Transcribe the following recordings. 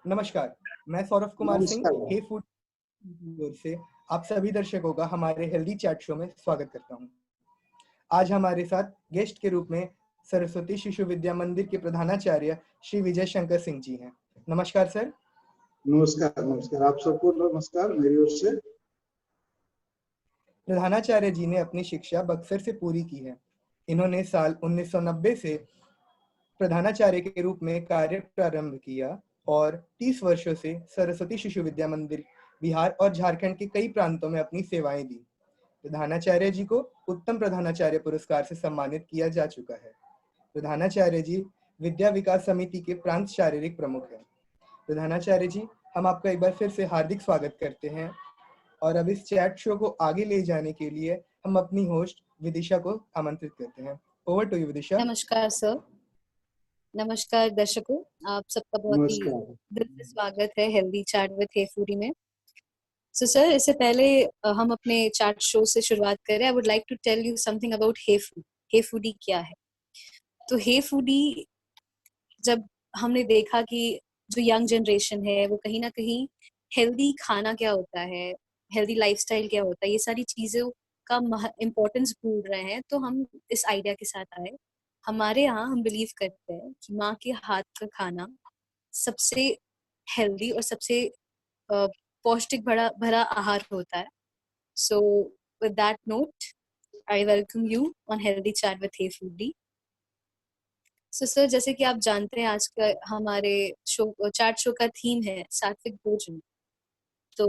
नमस्कार, मैं सौरभ कुमार सिंह नमस्कार। हे फूड की ओर से आप सभी दर्शकों का हमारे हेल्दी चैट शो में स्वागत करता हूं। आज हमारे साथ गेस्ट के रूप में सरस्वती शिशु विद्या मंदिर के प्रधानाचार्य श्री विजय शंकर सिंह जी हैं। नमस्कार सर। नमस्कार। नमस्कार, आप सबको नमस्कार मेरी ओर से। प्रधानाचार्य जी ने अपनी शिक्षा बक्सर से पूरी की है। इन्होंने साल 1990 से प्रधानाचार्य के रूप में कार्य प्रारंभ किया और 30 वर्षों से सरस्वती शिशु विद्या मंदिर बिहार और झारखंड के कई प्रांतों में अपनी सेवाएं दी। प्रधानाचार्य जी को उत्तम प्रधानाचार्य पुरस्कार से सम्मानित किया जा चुका है। प्रधानाचार्य जी विद्या विकास समिति के प्रांत शारीरिक प्रमुख हैं। प्रधानाचार्य जी, हम आपका एक बार फिर से हार्दिक स्वागत करते हैं और अब इस चैट शो को आगे ले जाने के लिए हम अपनी होस्ट विदिशा को आमंत्रित करते हैं। Over to you Vidisha. नमस्कार सर। नमस्कार दर्शकों, आप सबका बहुत ही नमस्कार। दिल से स्वागत है healthy chat with Hey Foodie में। सर, इससे पहले हम अपने चैट शो से शुरुआत करें, I would like to tell you something about Hey food. Hey Foodie क्या है? तो हे फूडी, जब हमने देखा कि जो यंग जनरेशन है वो कहीं ना कहीं हेल्दी खाना क्या होता है, हेल्दी लाइफस्टाइल क्या होता है, ये सारी चीज़ों का इम्पोर्टेंस भूल रहे हैं, तो हम इस आइडिया के साथ आए। हमारे यहाँ हम बिलीव करते हैं कि माँ के हाथ का खाना सबसे हेल्दी और सबसे पौष्टिक भरा भरा आहार होता है। So with that note, I welcome you on healthy chat with Hey Foodie. Sir, जैसे कि आप जानते हैं, आज का हमारे चैट शो का थीम है सात्विक भोजन। तो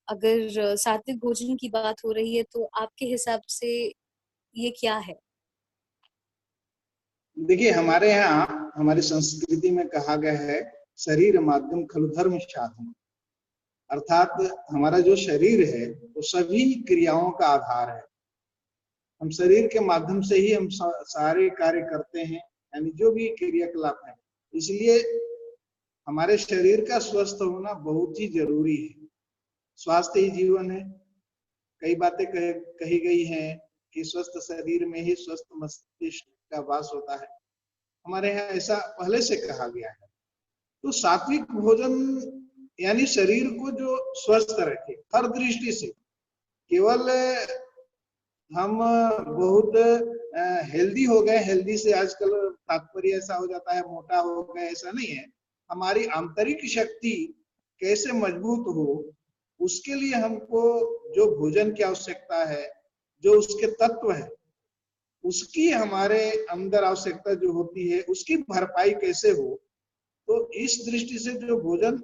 अगर सात्विक भोजन की बात हो रही है तो आपके हिसाब से ये क्या है? देखिए, हमारे यहाँ हमारी संस्कृति में कहा गया है शरीर माध्यम खलु धर्म साधन, अर्थात हमारा जो शरीर है वो सभी क्रियाओं का आधार है। हम शरीर के माध्यम से ही हम सारे कार्य करते हैं, यानी जो भी क्रियाकलाप है। इसलिए हमारे शरीर का स्वस्थ होना बहुत ही जरूरी है। स्वास्थ्य ही जीवन है। कई बातें कही गई हैं कि स्वस्थ शरीर में ही स्वस्थ मस्तिष्क का वास होता है। हमारे यहाँ ऐसा पहले से कहा गया है। तो सात्विक भोजन यानी शरीर को जो स्वस्थ रखे हर दृष्टि से। केवल हम बहुत हेल्दी हो गए, हेल्दी से आजकल तात्पर्य ऐसा हो जाता है मोटा हो गए, ऐसा नहीं है। हमारी आंतरिक शक्ति कैसे मजबूत हो, उसके लिए हमको जो भोजन की आवश्यकता है, जो उसके तत्व है, उसकी हमारे अंदर आवश्यकता जो होती है, उसकी भरपाई कैसे हो। तो इस दृष्टि से जो भोजन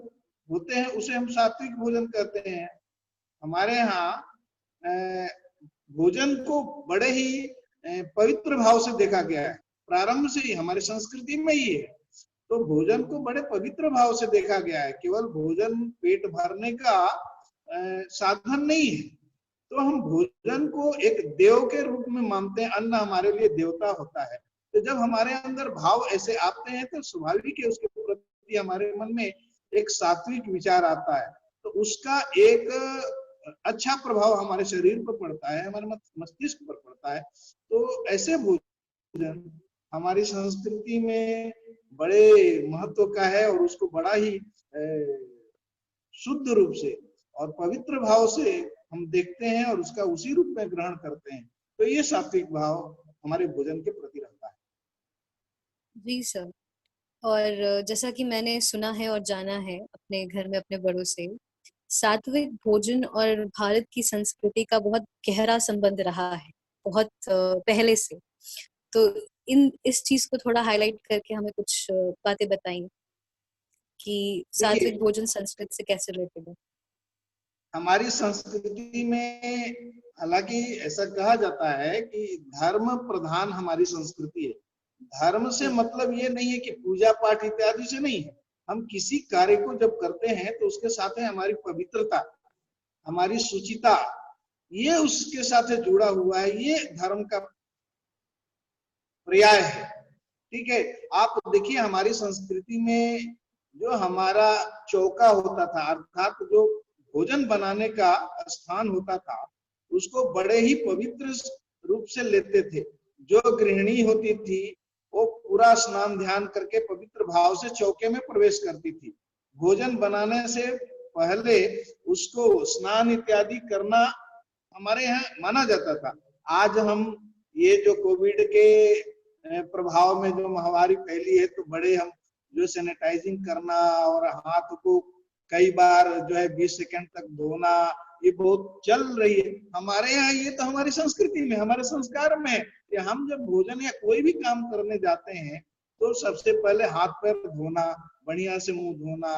होते हैं उसे हम सात्विक भोजन कहते हैं। हमारे यहाँ भोजन को बड़े ही पवित्र भाव से देखा गया है। प्रारंभ से ही हमारी संस्कृति में ही है। तो भोजन को बड़े पवित्र भाव से देखा गया है। केवल भोजन पेट भरने का साधन नहीं है। तो हम भोजन को एक देव के रूप में मानते हैं। अन्न हमारे लिए देवता होता है। तो जब हमारे अंदर भाव ऐसे आते हैं तो स्वाभाविक है उसके प्रति हमारे मन में एक सात्विक विचार आता है। तो उसका एक अच्छा प्रभाव हमारे शरीर पर पड़ता है, हमारे मस्तिष्क पर पड़ता है। तो ऐसे भोजन हमारी संस्कृति में बड़े महत्व का है और उसको बड़ा ही शुद्ध रूप से और पवित्र भाव से हम देखते हैं और उसका उसी रूप में ग्रहण करते हैं। तो ये सात्विक भाव हमारे भोजन के प्रति रहता है। जी सर। और जैसा कि मैंने सुना है और जाना है अपने घर में अपने बड़ों से, सात्विक भोजन और भारत की संस्कृति का बहुत गहरा संबंध रहा है, बहुत पहले से। तो इस चीज को थोड़ा हाईलाइट करके हमें कुछ बातें बताएं कि सात्विक भोजन संस्कृति से कैसे रिलेटेड है। हमारी संस्कृति में हालांकि ऐसा कहा जाता है कि धर्म प्रधान हमारी संस्कृति है। धर्म से मतलब ये नहीं है कि पूजा पाठ इत्यादि से नहीं है। हम किसी कार्य को जब करते हैं तो उसके साथ है हमारी पवित्रता, हमारी शुचिता, ये उसके साथ जुड़ा हुआ है। ये धर्म का पर्याय है। ठीक है, आप देखिए हमारी संस्कृति में जो हमारा चौका होता था, अर्थात जो भोजन बनाने का स्थान होता था, उसको बड़े ही पवित्र रूप से लेते थे। जो गृहिणी होती थी वो पूरा स्नान ध्यान करके पवित्र भाव से चौके में प्रवेश करती थी। भोजन बनाने से पहले उसको स्नान इत्यादि करना हमारे यहाँ माना जाता था। आज हम ये जो कोविड के प्रभाव में जो महामारी फैली है, तो बड़े हम जो सैनिटाइजिंग करना और हाथ को कई बार जो है 20 सेकंड तक धोना, ये बहुत चल रही है हमारे यहाँ। ये तो हमारी संस्कृति में, हमारे संस्कार में कि हम जब भोजन या कोई भी काम करने जाते हैं तो सबसे पहले हाथ पैर धोना, बढ़िया से मुंह धोना,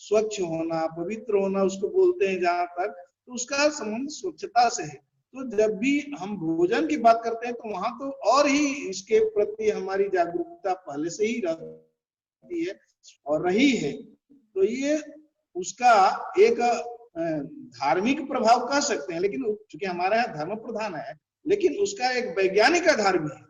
स्वच्छ होना, पवित्र होना उसको बोलते हैं जहां तक, तो उसका संबंध स्वच्छता से है। तो जब भी हम भोजन की बात करते हैं तो वहां तो और ही इसके प्रति हमारी जागरूकता पहले से ही रहती है और रही है। तो ये उसका एक धार्मिक प्रभाव कह सकते हैं, लेकिन चूंकि हमारे यहाँ धर्म प्रधान है, लेकिन उसका एक वैज्ञानिक आधार भी है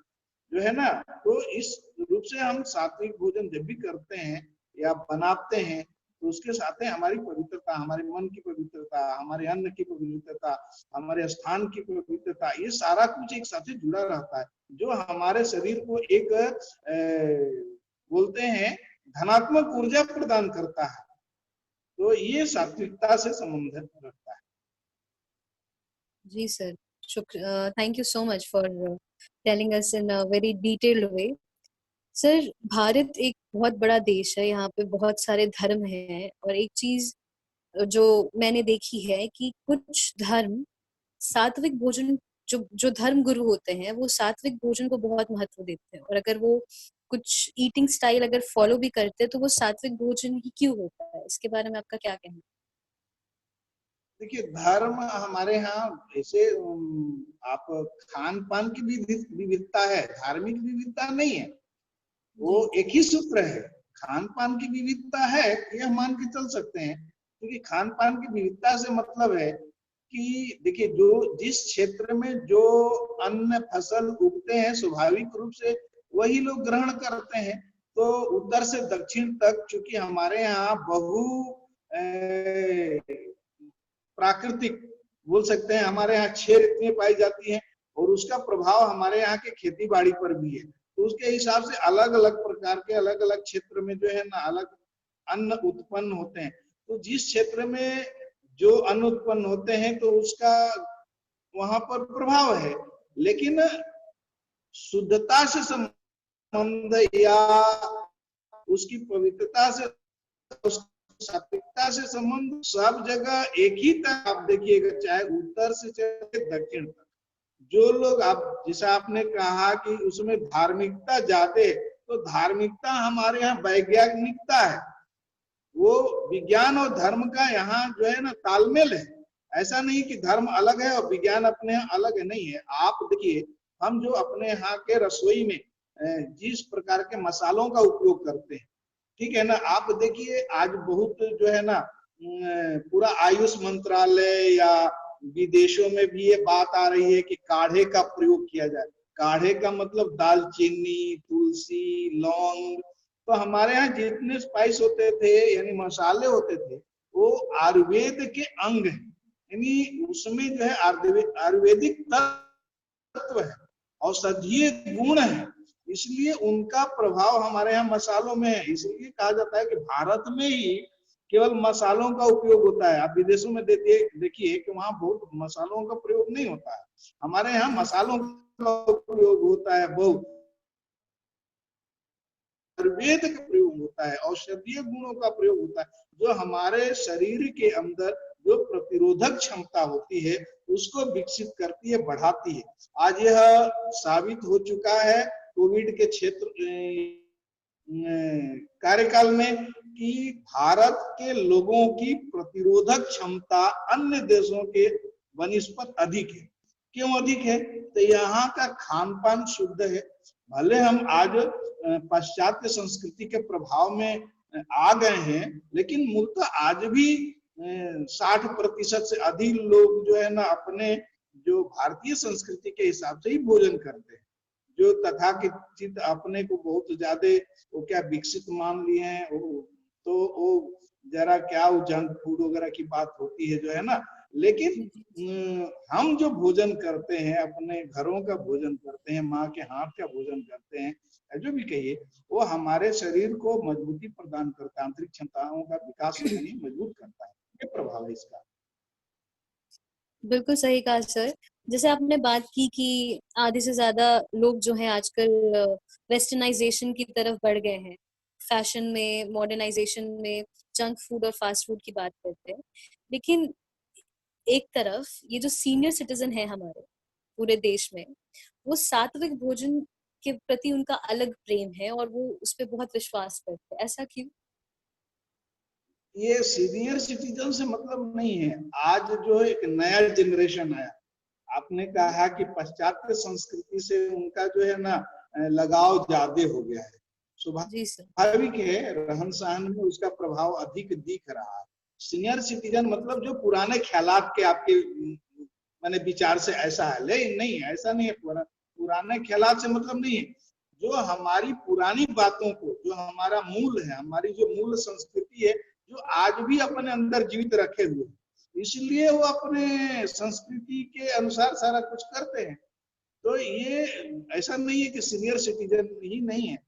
जो है ना। तो इस रूप से हम सात्विक भोजन जब भी करते हैं या बनाते हैं तो उसके साथ में हमारी पवित्रता, हमारे मन की पवित्रता, हमारे अन्न की पवित्रता, हमारे स्थान की पवित्रता, ये सारा कुछ एक साथ जुड़ा रहता है, जो हमारे शरीर को एक बोलते हैं धनात्मक ऊर्जा प्रदान करता है। तो ये सात्विकता से संबंधित रखता है। जी सर, शुक्रिया, thank you so much for telling us in a very detailed way. Sir, Bharat एक बहुत बड़ा देश है, यहाँ पे बहुत सारे धर्म हैं, और एक चीज जो मैंने देखी है कि कुछ धर्म सात्विक भोजन, जो धर्म गुरु होते हैं वो सात्विक भोजन को बहुत महत्व देते हैं, और अगर वो कुछ ईटिंग स्टाइल अगर फॉलो भी करते हैं तो वो सात्विक भोजन ही क्यों होता है, इसके बारे में आपका क्या कहना है? देखिए, धर्म हमारे यहाँ ऐसे आप खान पान की भी विविधता है, धार्मिक विविधता नहीं है, वो एक ही सूत्र है। खान पान की विविधता है, ये मान के चल सकते हैं, क्योंकि खान पान की विविधता से मतलब है कि देखिए, जो जिस क्षेत्र में जो अन्न फसल उगते हैं स्वाभाविक रूप से वही लोग ग्रहण करते हैं। तो उत्तर से दक्षिण तक चूंकि हमारे यहाँ बहु प्राकृतिक बोल सकते हैं, हमारे यहाँ क्षेत्र इतनी पाई जाती है और उसका प्रभाव हमारे यहाँ के खेती बाड़ी पर भी है। तो उसके हिसाब से अलग अलग प्रकार के अलग अलग क्षेत्र में जो है ना अलग अन्न उत्पन्न होते हैं। तो जिस क्षेत्र में जो अन्न उत्पन्न होते हैं तो उसका वहां पर प्रभाव है, लेकिन शुद्धता से संबंध या उसकी पवित्रता से, सात्विकता से संबंध सब जगह एक ही तरह आप देखिएगा, चाहे उत्तर से चाहे दक्षिण तक। जो लोग आप जैसा आपने कहा कि उसमें धार्मिकता ज्यादा, तो धार्मिकता हमारे यहाँ वैज्ञानिकता है, वो विज्ञान और धर्म का यहाँ जो है ना तालमेल है। ऐसा नहीं कि धर्म अलग है और विज्ञान अपने यहाँ अलग है, नहीं है। आप देखिए, हम जो अपने यहाँ के रसोई में जिस प्रकार के मसालों का उपयोग करते हैं, ठीक है ना, आप देखिए आज बहुत जो है ना पूरा आयुष मंत्रालय या विदेशों में भी ये बात आ रही है कि काढ़े का प्रयोग किया जाए। काढ़े का मतलब दालचीनी, तुलसी, लौंग। तो हमारे यहाँ जितने स्पाइस होते थे यानी मसाले होते थे वो आयुर्वेद के अंग हैं, यानी उसमें जो है आयुर्वेदिक तत्व है, औषधीय गुण है, इसलिए उनका प्रभाव हमारे यहाँ मसालों में है। इसलिए कहा जाता है कि भारत में ही केवल मसालों का उपयोग होता है। आप विदेशों में देखिए कि वहां बहुत मसालों का प्रयोग नहीं होता है, हमारे यहाँ मसालों का उपयोग होता है, बहुत आयुर्वेद का प्रयोग होता है, औषधीय गुणों का प्रयोग होता है, जो हमारे शरीर के अंदर जो प्रतिरोधक क्षमता होती है उसको विकसित करती है, बढ़ाती है। आज यह साबित हो चुका है कोविड के क्षेत्र कार्यकाल में कि भारत के लोगों की प्रतिरोधक क्षमता अन्य देशों के बनिस्पत अधिक है। क्यों अधिक है? तो यहाँ का खान पान शुद्ध है। भले हम आज पाश्चात्य संस्कृति के प्रभाव में आ गए हैं, लेकिन मूलतः आज भी 60% से अधिक लोग जो है ना अपने जो भारतीय संस्कृति के हिसाब से ही भोजन करते हैं। जो तथाकथित अपने को बहुत ज्यादा वो क्या विकसित मान लिए हैं, तो वो जरा क्या वो जंक फूड वगैरह की बात होती है जो है ना, लेकिन हम जो भोजन करते हैं, अपने घरों का भोजन करते हैं, माँ के हाथ का भोजन करते हैं, जो भी कहिए, वो हमारे शरीर को मजबूती प्रदान करता है, आंतरिक क्षमताओं का विकास यानी मजबूत करता है। ये प्रभाव है इसका। बिल्कुल सही कहा सर। जैसे आपने बात की कि आधे से ज्यादा लोग जो हैं आजकल वेस्टर्नाइजेशन की तरफ बढ़ गए हैं, फैशन में, मॉडर्नाइजेशन में, जंक फूड और फास्ट फूड की बात करते हैं। लेकिन एक तरफ ये जो सीनियर सिटीजन है हमारे पूरे देश में, वो सात्विक भोजन के प्रति उनका अलग प्रेम है और वो उस पर बहुत विश्वास करते हैं। ऐसा क्यों? ये सीनियर सिटीजन से मतलब नहीं है। आज जो एक नया जनरेशन आया, आपने कहा कि पाश्चात्य संस्कृति से उनका जो है ना लगाव ज्यादा हो गया है। स्वाभाविक है, रहन सहन में उसका प्रभाव अधिक दिख रहा है। सीनियर सिटीजन मतलब जो पुराने ख्यालात के आपके मैंने विचार से ऐसा है, लेकिन नहीं, ऐसा नहीं है। पुराने ख्यालात से मतलब नहीं है, जो हमारी पुरानी बातों को, जो हमारा मूल है, हमारी जो मूल संस्कृति है, जो आज भी अपने अंदर जीवित रखे हुए, इसलिए वो अपने संस्कृति के अनुसार सारा कुछ करते हैं। तो ये ऐसा नहीं है कि सीनियर सिटीजन ही नहीं है।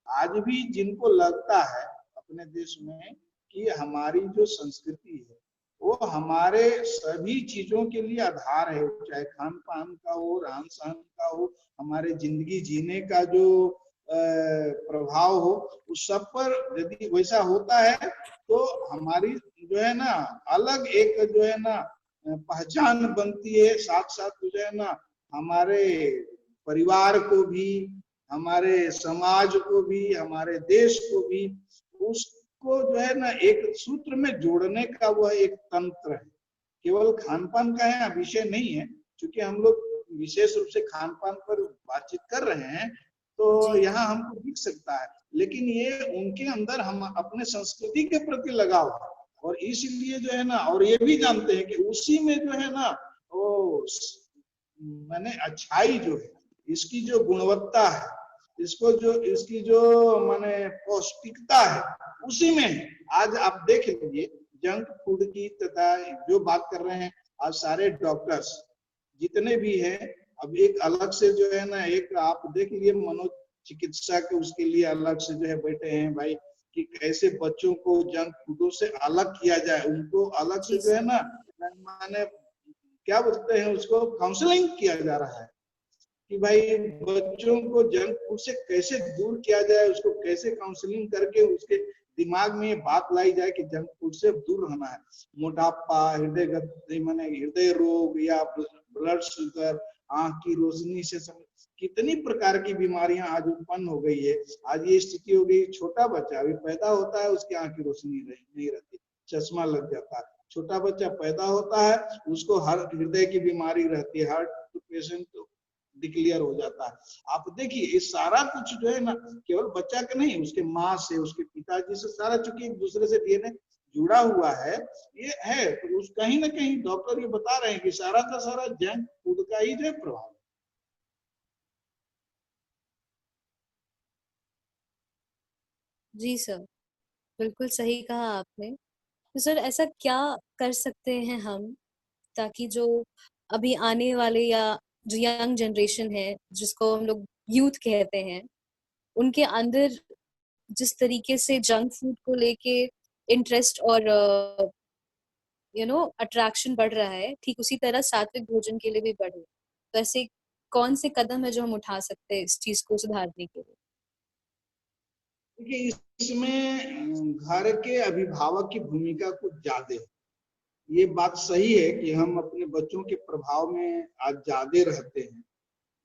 आज भी जिनको लगता है अपने देश में कि हमारी जो संस्कृति है वो हमारे सभी चीजों के लिए आधार है, चाहे खान पान का हो, रहन सहन का हो, हमारे जिंदगी जीने का जो प्रभाव हो, उस सब पर यदि वैसा होता है तो हमारी जो है ना अलग एक जो है ना पहचान बनती है। साथ साथ जो है ना हमारे परिवार को भी, हमारे समाज को भी, हमारे देश को भी, उसको जो है ना एक सूत्र में जोड़ने का वह एक तंत्र है। केवल खान पान का है विषय नहीं है, क्योंकि हम लोग विशेष रूप से खान पान पर बातचीत कर रहे हैं तो यहाँ हमको दिख सकता है, लेकिन ये उनके अंदर हम अपने संस्कृति के प्रति लगाव है। और इसलिए जो है ना, और ये भी जानते हैं कि उसी में जो है ना वो मैंने अच्छाई जो है, इसकी जो गुणवत्ता है, इसको जो इसकी जो माने पौष्टिकता है, उसी में है। आज आप देख लीजिए जंक फूड की तथा जो बात कर रहे हैं, आज सारे डॉक्टर्स जितने भी हैं, अब एक अलग से जो है ना, एक आप देख लीजिए मनोचिकित्सक उसके लिए अलग से जो है बैठे हैं भाई, कि कैसे बच्चों को जंक फूडों से अलग किया जाए, उनको अलग से जो है ना माने क्या बोलते हैं उसको, काउंसलिंग किया जा रहा है कि भाई बच्चों को जंक फूड से कैसे दूर किया जाए, उसको कैसे काउंसलिंग करके उसके दिमाग में ये बात लाई जाए कि जंक फूड से दूर रहना है। मोटापा, हृदय रोग या ब्लड शुगर, आंख की रोशनी से कितनी प्रकार की बीमारियां आज उत्पन्न हो गई है। आज ये स्थिति हो गई, छोटा बच्चा अभी पैदा होता है, उसकी आंख की रोशनी नहीं रहती, चश्मा लग जाता है। छोटा बच्चा पैदा होता है, उसको हृदय की बीमारी रहती है, हार्ट पेशेंट डिक्लेयर हो जाता है। आप देखिए ये सारा कुछ जो है ना केवल बच्चा का नहीं, उसके माँ से, उसके पिताजी से, सारा चूंकि एक दूसरे से डीएनए जुड़ा हुआ है, ये है। तो उस कहीं ना कहीं डॉक्टर ये बता रहे हैं कि सारा का सारा जंक फूड का ही जो है प्रभाव है। जी सर, बिल्कुल सही कहा आपने। तो सर ऐसा क्या कर सकते हैं हम ताकि जो अभी आने वाले या जो यंग जनरेशन है, जिसको हम लोग यूथ कहते हैं, उनके अंदर जिस तरीके से जंक फूड को लेके इंटरेस्ट और अट्रैक्शन बढ़ रहा है, ठीक उसी तरह सात्विक भोजन के लिए भी बढ़े। तो ऐसे कौन से कदम है जो हम उठा सकते हैं इस चीज को सुधारने के लिए? देखिए इसमें घर के अभिभावक की भूमिका कुछ ज्यादा है। ये बात सही है कि हम अपने बच्चों के प्रभाव में आज ज्यादा रहते हैं।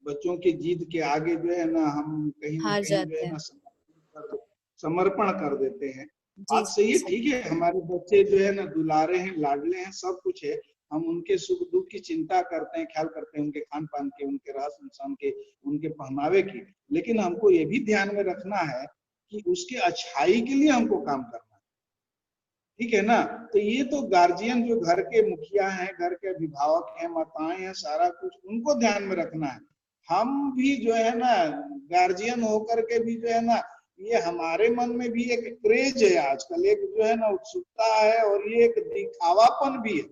बच्चों की जिद के आगे जो है ना हम कहीं ना कहीं जो है ना समर्पण कर देते हैं। बात सही है, ठीक है, हमारे बच्चे जो है ना दुलारे हैं, लाडले हैं, सब कुछ है, हम उनके सुख दुख की चिंता करते हैं, ख्याल करते हैं, उनके खान पान के, उनके रहन सहन के, उनके पहनावे की। लेकिन हमको ये भी ध्यान में रखना है कि उसके अच्छाई के लिए हमको काम करना है, ठीक है ना। तो ये तो गार्जियन जो घर के मुखिया हैं, घर के अभिभावक हैं, माताएं हैं, सारा कुछ उनको ध्यान में रखना है। हम भी जो है ना गार्जियन होकर के भी जो है ना, ये हमारे मन में भी एक क्रेज है आजकल, एक जो है ना उत्सुकता है, और ये एक दिखावापन भी है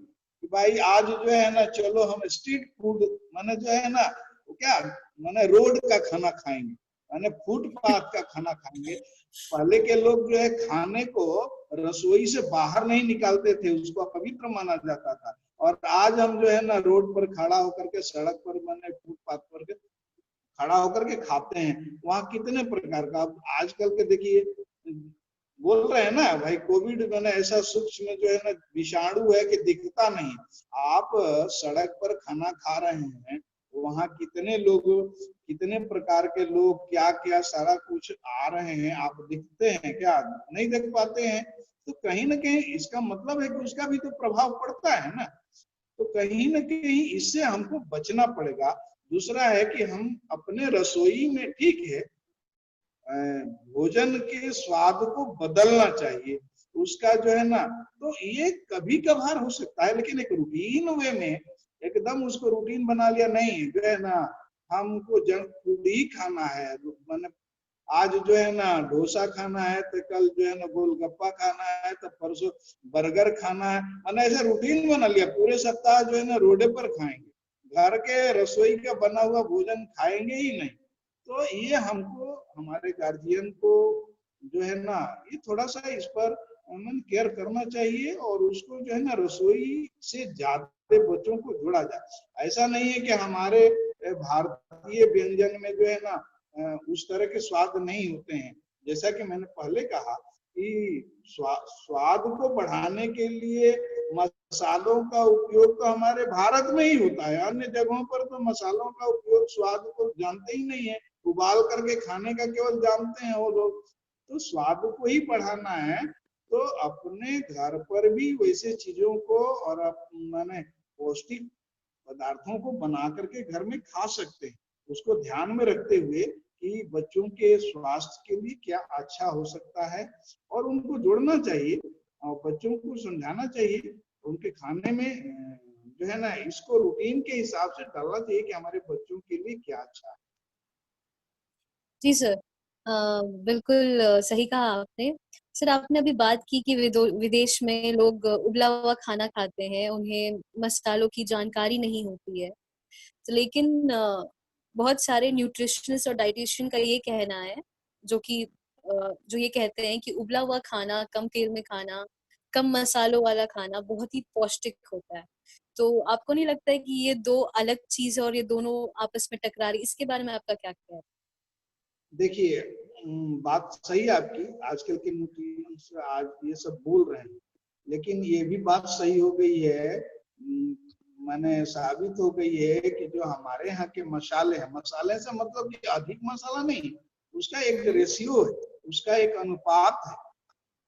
कि भाई आज जो है ना चलो हम स्ट्रीट फूड माने जो है ना वो क्या माने रोड का खाना खाएंगे, माने फुटपाथ का खाना खाएंगे। पहले के लोग जो है खाने को रसोई से बाहर नहीं निकालते थे, उसको अपवित्र माना जाता था। और आज हम जो है ना रोड पर खड़ा होकर के, सड़क पर माने फुटपाथ पर के खड़ा होकर के खाते हैं। वहाँ कितने प्रकार का आजकल के देखिए बोल रहे हैं ना भाई, कोविड मैंने ऐसा सूक्ष्म जो है ना विषाणु है कि दिखता नहीं। आप सड़क पर खाना खा रहे हैं, वहाँ कितने लोग, कितने प्रकार के लोग, क्या क्या सारा कुछ आ रहे हैं, आप दिखते हैं क्या? नहीं देख पाते हैं। तो कहीं ना कहीं इसका मतलब है कि उसका भी तो प्रभाव पड़ता है ना। तो कहीं ना कहीं इससे हमको बचना पड़ेगा। दूसरा है कि हम अपने रसोई में, ठीक है, भोजन के स्वाद को बदलना चाहिए, उसका जो है ना, तो ये कभी कभार हो सकता है, लेकिन एक रूटीन वे में एकदम उसको रूटीन बना लिया नहीं, जो है ना हमको जंक फूड ही खाना है, मैंने आज जो है ना डोसा खाना है तो कल जो है ना गोलगप्पा खाना है तो परसों बर्गर खाना है, मैंने ऐसा रूटीन बना लिया। पूरे सप्ताह जो है ना रोडे पर खाएंगे, घर के रसोई का बना हुआ भोजन खाएंगे ही नहीं। तो ये हमको, हमारे गार्जियन को जो है ना ये थोड़ा सा इस पर केयर करना चाहिए, और उसको जो है ना रसोई से ज्यादा बच्चों को जोड़ा जाए। ऐसा नहीं है कि हमारे भारतीय व्यंजन में जो है ना उस तरह के स्वाद नहीं होते हैं। जैसा कि मैंने पहले कहा कि स्वाद को बढ़ाने के लिए मसालों का उपयोग तो हमारे भारत में ही होता है, अन्य जगहों पर तो मसालों का उपयोग स्वाद को जानते ही नहीं है, उबाल करके खाने का केवल जानते हैं वो लोग। तो स्वाद को ही बढ़ाना है तो अपने घर पर भी वैसे चीजों को और माने पौष्टिक पदार्थों को बना करके घर में खा सकते हैं, उसको ध्यान में रखते हुए कि बच्चों के स्वास्थ्य के लिए क्या अच्छा हो सकता है, और उनको जोड़ना चाहिए और बच्चों को समझाना चाहिए। उनके खाने में जो है ना इसको रूटीन के हिसाब से डालना चाहिए कि हमारे बच्चों के लिए क्या अच्छा है। जी सर, बिल्कुल सही कहा आपने। सर, आपने अभी बात की कि विदेश में लोग उबला हुआ खाना खाते हैं, उन्हें मसालों की जानकारी नहीं होती है। तो लेकिन बहुत सारे न्यूट्रिशनिस्ट और डाइटिशियन का ये कहना है, जो ये कहते हैं कि उबला हुआ खाना, कम तेल में खाना, कम मसालों वाला खाना बहुत ही पौष्टिक होता है। तो आपको नहीं लगता है कि ये दो अलग चीज है और ये दोनों आपस में टकरा रही? इसके बारे में आपका क्या कहना है? देखिए बात सही है आपकी, आजकल के न्यूट्रिएंट्स आज ये सब बोल रहे हैं, लेकिन ये भी बात सही हो गई है, मैंने साबित हो गई है कि जो हमारे यहाँ के मसाले हैं, मसाले से मतलब कि अधिक मसाला नहीं, उसका एक रेशियो है, उसका एक अनुपात है।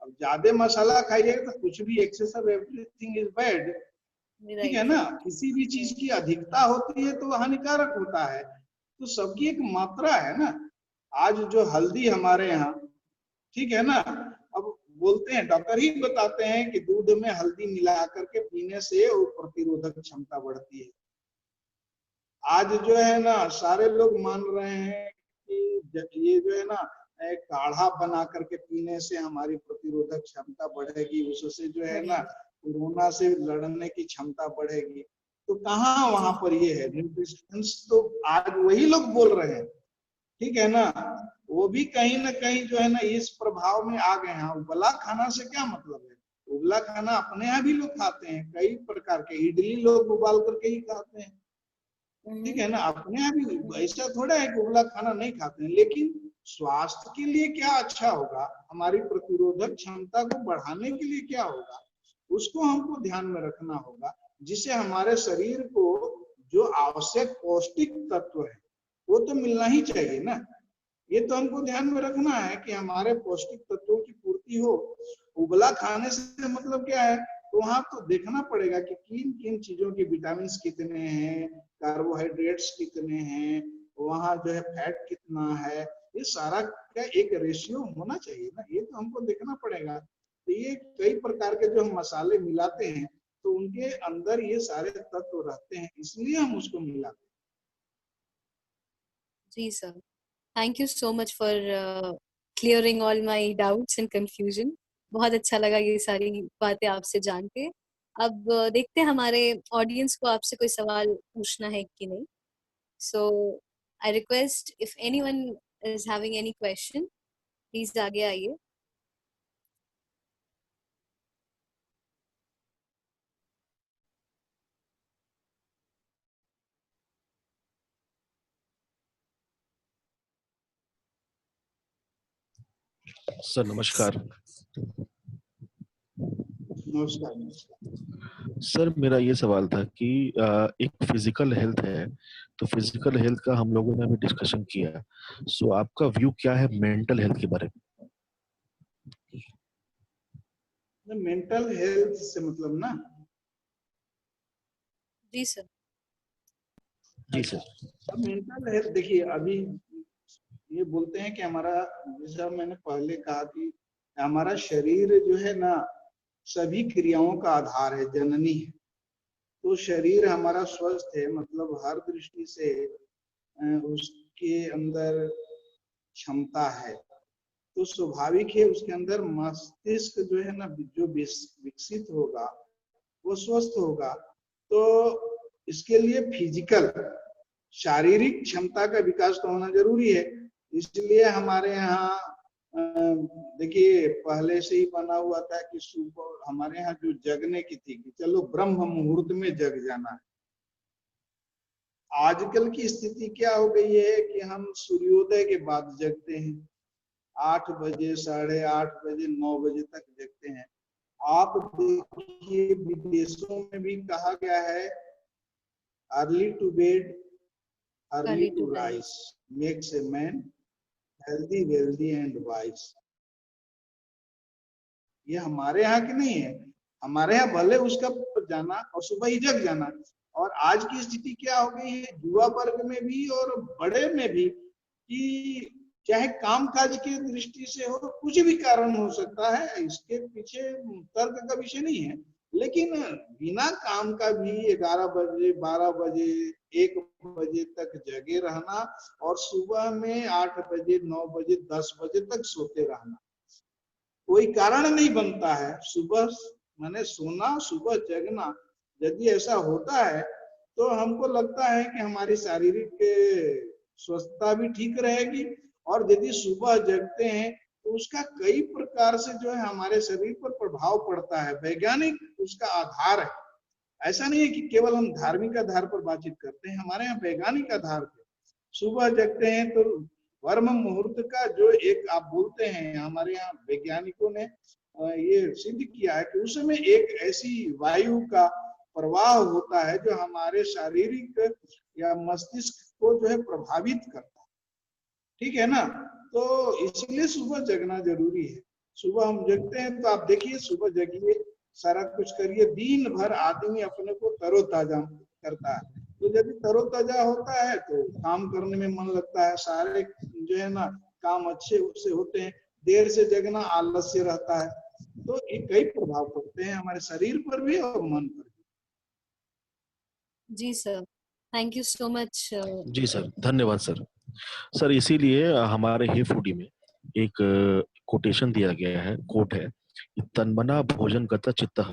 अब ज्यादा मसाला खाइएगा तो कुछ भी, excess of everything is bad, ठीक है ना। किसी भी चीज की अधिकता होती है तो हानिकारक होता है, तो सबकी एक मात्रा है ना। आज जो हल्दी हमारे यहाँ, ठीक है ना, अब बोलते हैं, डॉक्टर ही बताते हैं कि दूध में हल्दी मिला करके पीने से वो प्रतिरोधक क्षमता बढ़ती है। आज जो है ना सारे लोग मान रहे हैं कि ये जो है ना एक काढ़ा बना करके पीने से हमारी प्रतिरोधक क्षमता बढ़ेगी, उससे जो है ना कोरोना से लड़ने की क्षमता बढ़ेगी। तो कहाँ वहां पर ये है न्यूट्रिशंस, तो आज वही लोग बोल रहे हैं, ठीक है ना। वो भी कहीं ना कहीं जो है ना इस प्रभाव में आ गए हैं। उबला खाना से क्या मतलब है? उबला खाना अपने यहाँ भी लोग खाते हैं, कई प्रकार के इडली लोग उबाल करके ही खाते हैं, ठीक है ना। अपने यहाँ भी ऐसा थोड़ा है कि उबला खाना नहीं खाते हैं, लेकिन स्वास्थ्य के लिए क्या अच्छा होगा, हमारी प्रतिरोधक क्षमता को बढ़ाने के लिए क्या होगा, उसको हमको ध्यान में रखना होगा, जिससे हमारे शरीर को जो आवश्यक पौष्टिक तत्व है वो तो मिलना ही चाहिए ना। ये तो हमको ध्यान में रखना है कि हमारे पौष्टिक तत्वों की पूर्ति हो। उबला खाने से मतलब क्या है, तो वहां तो देखना पड़ेगा कि किन किन चीजों के विटामिन कितने हैं, कार्बोहाइड्रेट्स कितने हैं, वहां जो है फैट कितना है, ये सारा का एक रेशियो होना चाहिए ना, ये तो हमको देखना पड़ेगा। तो ये कई प्रकार के जो हम मसाले मिलाते हैं तो उनके अंदर ये सारे तत्व रहते हैं, इसलिए हम उसको मिलाते हैं। जी sir, thank you so much for clearing all my doubts and confusion. बहुत अच्छा लगा ये सारी बातें आपसे जान के। अब देखते हैं हमारे ऑडियंस को आपसे कोई सवाल पूछना है कि नहीं. So I request if anyone is having any question, please आगे आइए. सर नमस्कार. नमस्कार नमस्कार। सर मेरा ये सवाल था कि एक फिजिकल हेल्थ है, तो फिजिकल हेल्थ का हम लोगों ने अभी डिस्कशन किया. सो आपका व्यू क्या है मेंटल हेल्थ के बारे में? मेंटल हेल्थ से मतलब ना? जी सर. जी सर. अब मेंटल हेल्थ देखिए, अभी ये बोलते हैं कि हमारा, जैसा मैंने पहले कहा कि हमारा शरीर जो है ना सभी क्रियाओं का आधार है, जननी है. तो शरीर हमारा स्वस्थ है मतलब हर दृष्टि से उसके अंदर क्षमता है, तो स्वाभाविक है उसके अंदर मस्तिष्क जो है ना जो विकसित होगा वो स्वस्थ होगा. तो इसके लिए फिजिकल शारीरिक क्षमता का विकास तो होना जरूरी है. इसलिए हमारे यहाँ देखिए पहले से ही बना हुआ था कि सुबह हमारे यहाँ जो जगने की थी कि चलो ब्रह्म मुहूर्त में जग जाना है. आजकल की स्थिति क्या हो गई है कि हम सूर्योदय के बाद जगते हैं, 8 बजे, 8:30 बजे, 9 बजे तक जगते हैं. आप देखिए विदेशों में भी कहा गया है early to bed early to rise makes a man healthy wealthy and wise. ये हमारे यहाँ की नहीं है. हमारे यहाँ भले उसका जाना और सुबह ही जग जाना. और आज की स्थिति क्या हो गई है युवा वर्ग में भी और बड़े में भी कि चाहे काम काज की दृष्टि से हो, कुछ भी कारण हो सकता है, इसके पीछे तर्क का विषय नहीं है, लेकिन बिना काम का भी 11 बजे 12 बजे 1 बजे तक जगे रहना और सुबह में 8 बजे 9 बजे 10 बजे तक सोते रहना कोई कारण नहीं बनता है. सुबह माने सोना, सुबह जगना, यदि ऐसा होता है तो हमको लगता है कि हमारी शारीरिक स्वस्थता भी ठीक रहेगी. और यदि सुबह जगते हैं तो उसका कई प्रकार से जो है हमारे शरीर पर प्रभाव पड़ता है. वैज्ञानिक उसका आधार है. ऐसा नहीं है कि केवल हम धार्मिक आधार पर बातचीत करते हैं, हमारे यहाँ वैज्ञानिक आधार पर सुबह जगते हैं तो ब्रह्म मुहूर्त का जो एक आप बोलते हैं, हमारे यहाँ वैज्ञानिकों ने ये सिद्ध किया है कि उस समय एक ऐसी वायु का प्रवाह होता है जो हमारे शारीरिक या मस्तिष्क को जो है प्रभावित करता है. ठीक है ना? तो इसलिए सुबह जगना जरूरी है. सुबह हम जगते हैं तो आप देखिए सुबह जगिए, सारा कुछ करिए, दिन भर आदमी अपने को तरोताजा करता है. तो यदि तरोताजा होता है तो काम करने में मन लगता है, सारे जो है ना काम अच्छे से होते हैं. देर से जगना आलस्य रहता है. तो ये कई प्रभाव पड़ते हैं हमारे शरीर पर भी और मन पर भी. जी sir, thank you so much. जी सर, धन्यवाद सर. सर इसीलिए हमारे हे फूडी में एक कोटेशन दिया गया है, कोट है, तन्मना भोजन गता चित्तः.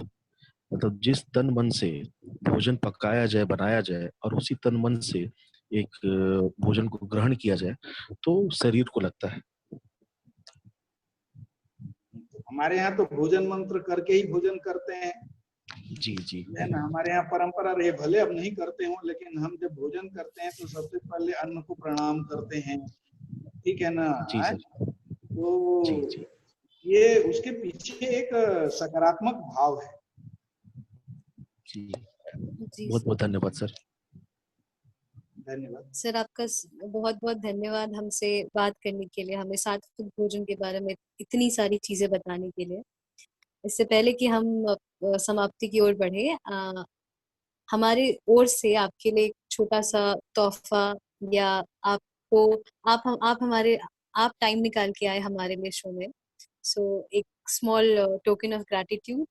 मतलब जिस तन मन से भोजन पकाया जाए, बनाया जाए और उसी तन मन से एक भोजन को ग्रहण किया जाए तो शरीर को लगता है. हमारे यहाँ तो भोजन मंत्र करके ही भोजन करते हैं. जी जी है ना, हमारे यहाँ परंपरा रही, भले अब नहीं करते हो, लेकिन हम जब भोजन करते हैं तो सबसे पहले अन्न को प्रणाम करते हैं. ठीक है ना? जी सर. तो जी जी ये उसके पीछे एक सकारात्मक भाव है. जी बहुत बहुत धन्यवाद सर. धन्यवाद सर, आपका बहुत बहुत धन्यवाद हमसे बात करने के लिए, हमें सात्विक भोजन के बारे में इतनी सारी चीजें बताने के लिए. इससे पहले कि हम समाप्ति की ओर बढ़े, हमारे ओर से आपके लिए एक छोटा सा तोहफा, या आपको आप हमारे आप टाइम निकाल के आए हमारे लिए शो में. सो एक small token of gratitude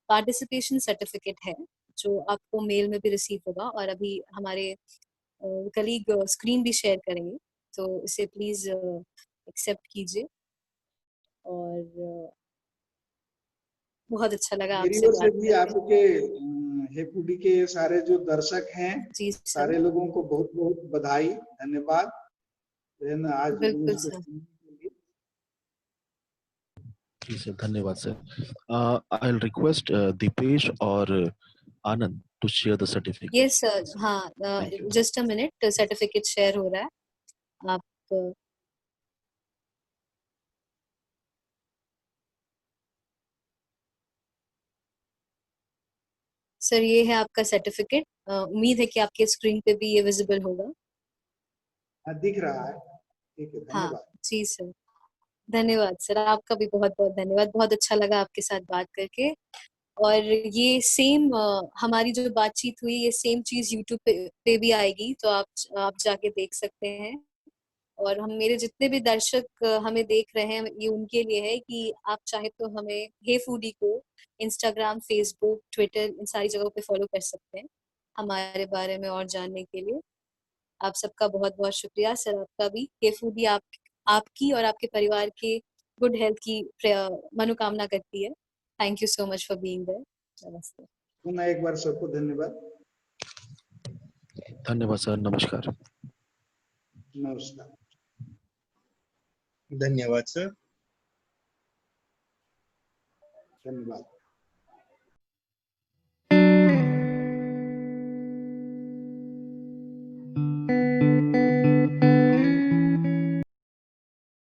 participation certificate है जो आपको मेल में भी रिसीव होगा, और अभी हमारे कलीग स्क्रीन भी शेयर करेंगे, तो इसे प्लीज एक्सेप्ट कीजिए. और बहुत अच्छा लगा मेरी आपसे ओर से बात भी करके। आपके हे फूडी के सारे जो दर्शक हैं, जी सर, सारे लोगों को बहुत बहुत बधाई, धन्यवाद। आज बिल्कुल न्यूज़ को सर। सुनने के लिए। जी सर, धन्यवाद sir. I will request Dipesh और Anand to share the certificate. Yes sir, हाँ, thank you. Just a minute, certificate share हो रहा है। आप सर, ये है आपका सर्टिफिकेट। उम्मीद है कि आपके स्क्रीन पे भी ये विजिबल होगा। दिख रहा है, ठीक है, हाँ धन्यवाद। जी सर, धन्यवाद सर, आपका भी बहुत बहुत धन्यवाद। बहुत अच्छा लगा आपके साथ बात करके। और ये सेम हमारी जो बातचीत हुई, ये सेम चीज यूट्यूब पे भी आएगी, तो आप जाके देख सकते हैं। और हम, मेरे जितने भी दर्शक हमें देख रहे हैं, ये उनके लिए है कि आप चाहे तो हमें हे फूडी को इंस्टाग्राम, फेसबुक, ट्विटर, इन सारी जगहों पे फॉलो कर सकते हैं हमारे बारे में और जानने के लिए। आप सबका बहुत बहुत शुक्रिया सर। आपका भी हे फूडी आपकी और आपके परिवार के गुड हेल्थ की मनोकामना करती है। Thank you so much for being there. नमस्ते। पुनः एक बार सबको धन्यवाद। धन्यवाद सर, नमस्कार। नमस्कार। धन्यवाद सर। धन्यवाद।